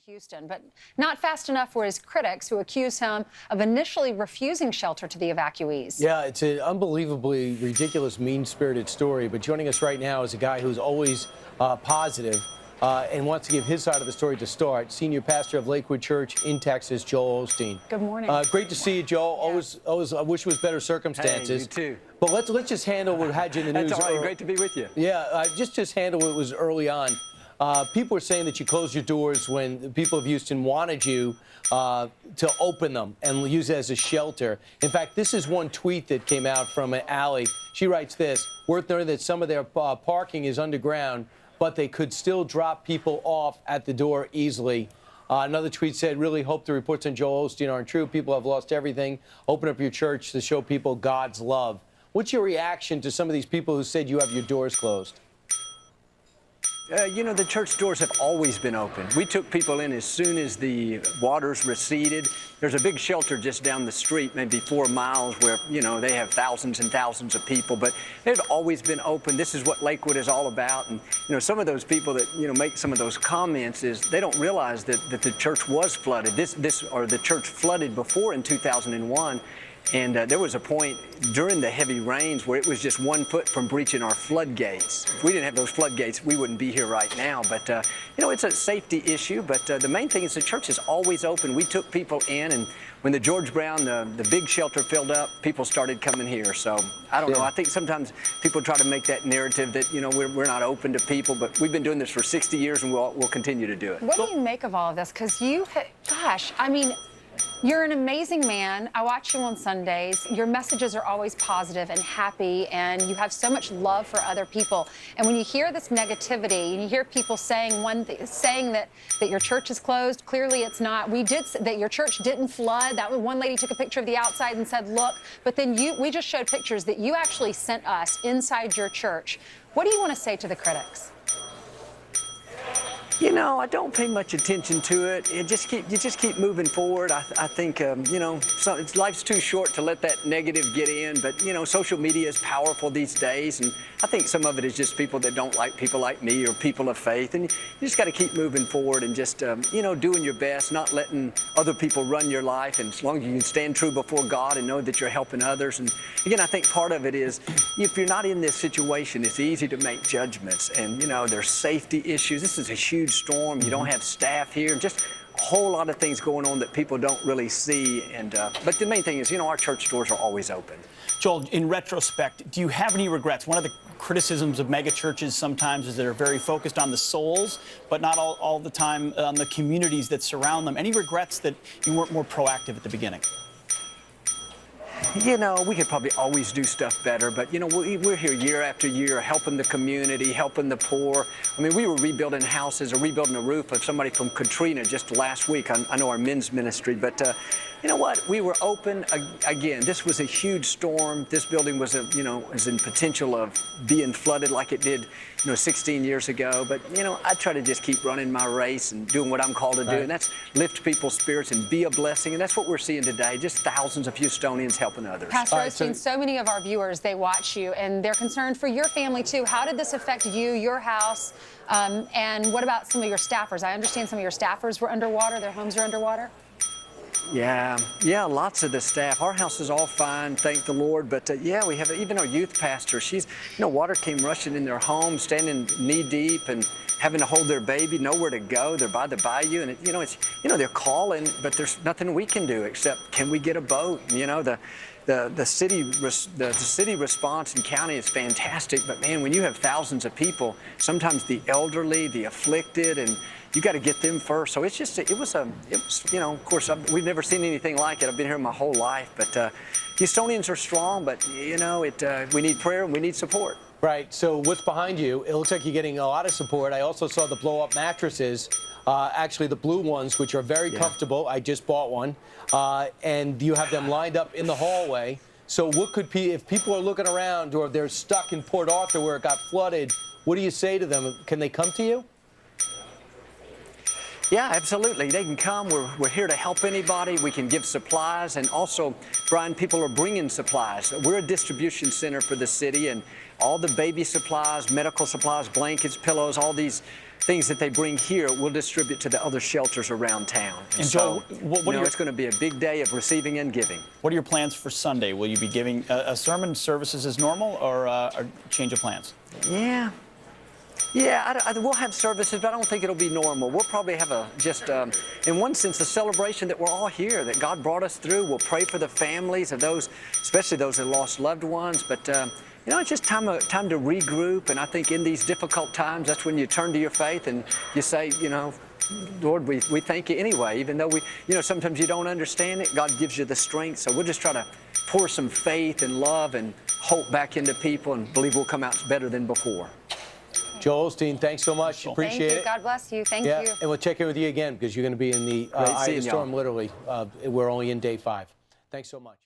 Houston, but not fast enough for his critics who accuse him of initially refusing shelter to the evacuees. Yeah, it's an unbelievably ridiculous, mean-spirited story. But joining us right now is a guy who's always positive and wants to give his side of the story to start. Senior pastor of Lakewood Church in Texas, Joel Osteen. Good morning. Great to see you, Joel. Yeah. Always, I wish it was better circumstances. Hey, you too. But let's just handle what had you in the news. That's all right. Great to be with you. Yeah, just handle what was early on. People are saying that you closed your doors when the people of Houston wanted you to open them and use it as a shelter. In fact, this is one tweet that came out from Allie. She writes this: "Worth noting that some of their parking is underground, but they could still drop people off at the door easily." Another tweet said, "Really hope the reports on Joel Osteen aren't true. People have lost everything. Open up your church to show people God's love." What's your reaction to some of these people who said you have your doors closed? You know, the church doors have always been open. We took people in as soon as the waters receded. There's a big shelter just down the street, maybe 4 miles, where, you know, they have thousands and thousands of people, but they've always been open. This is what Lakewood is all about. And, you know, some of those people that, you know, make some of those comments is they don't realize that the church was flooded. The church flooded before in 2001. And there was a point during the heavy rains where it was just 1 foot from breaching our floodgates. If we didn't have those floodgates, we wouldn't be here right now. But, you know, it's a safety issue. But the main thing is the church is always open. We took people in, and when the George Brown, the big shelter filled up, people started coming here. So I don't know. I think sometimes people try to make that narrative that, you know, we're not open to people. But we've been doing this for 60 years, and we'll continue to do it. What do you make of all of this? Because gosh, I mean, you're an amazing man. I watch you on Sundays. Your messages are always positive and happy, and you have so much love for other people. And when you hear this negativity, and you hear people saying that your church is closed, clearly it's not. That your church didn't flood. That one lady took a picture of the outside and said, "Look," but then we just showed pictures that you actually sent us inside your church. What do you want to say to the critics? You know, I don't pay much attention to it. You just keep moving forward. I think, you know, life's too short to let that negative get in. But, you know, social media is powerful these days. And I think some of it is just people that don't like people like me or people of faith. And you just got to keep moving forward and just, you know, doing your best, not letting other people run your life. And as long as you can stand true before God and know that you're helping others. And again, I think part of it is if you're not in this situation, it's easy to make judgments. And, you know, there's safety issues. This is a huge storm. You don't have staff here. Just a whole lot of things going on that people don't really see. And but the main thing is, you know, our church doors are always open. Joel, in retrospect, do you have any regrets? One of the criticisms of megachurches sometimes is they're very focused on the souls, but not all the time on the communities that surround them. Any regrets that you weren't more proactive at the beginning? You know, we could probably always do stuff better, but, you know, we're here year after year helping the community, helping the poor. I mean, we were rebuilding houses or rebuilding a roof of somebody from Katrina just last week. I know our men's ministry, but you know what? We were open. Again, this was a huge storm. This building was, is in potential of being flooded like it did, 16 years ago. But, I try to just keep running my race and doing what I'm called to do, and that's lift people's spirits and be a blessing. And that's what we're seeing today, just thousands of Houstonians helping others. Pastor Osteen, so many of our viewers, they watch you, and they're concerned for your family, too. How did this affect you, your house, and what about some of your staffers? I understand some of your staffers were underwater, their homes are underwater. Yeah, lots of the staff. Our house is all fine, thank the Lord. But yeah, we have even our youth pastor. She's, water came rushing in their home, standing knee deep and having to hold their baby, nowhere to go. They're by the bayou, and they're calling, but there's nothing we can do except, can we get a boat? The city response in county is fantastic, but man, when you have thousands of people, sometimes the elderly, the afflicted, and you got to get them first. So it was, of course, we've never seen anything like it. I've been here my whole life, but Houstonians are strong, but we need prayer and we need support. Right. So what's behind you? It looks like you're getting a lot of support. I also saw the blow-up mattresses, actually the blue ones, which are very comfortable. I just bought one, and you have them lined up in the hallway. So what could be, if people are looking around or they're stuck in Port Arthur where it got flooded, what do you say to them? Can they come to you? Yeah, absolutely. They can come. We're here to help anybody. We can give supplies. And also, Brian, people are bringing supplies. We're a distribution center for the city, and all the baby supplies, medical supplies, blankets, pillows, all these things that they bring here, we'll distribute to the other shelters around town. And Joe, it's going to be a big day of receiving and giving. What are your plans for Sunday? Will you be giving a sermon services as normal, or a change of plans? Yeah, we'll have services, but I don't think it'll be normal. We'll probably have in one sense, a celebration that we're all here, that God brought us through. We'll pray for the families of those, especially those that lost loved ones. But you know, it's just time to regroup. And I think in these difficult times, that's when you turn to your faith and you say, you know, Lord, we thank you anyway, even though sometimes you don't understand it. God gives you the strength. So we'll just try to pour some faith and love and hope back into people, and believe we'll come out better than before. Joel Osteen, thanks so much. Appreciate Thank you. it. God bless you. Thank Yeah, you. and we'll check in with you again because you're going to be in the eye of the storm, literally. We're only in day 5. Thanks so much.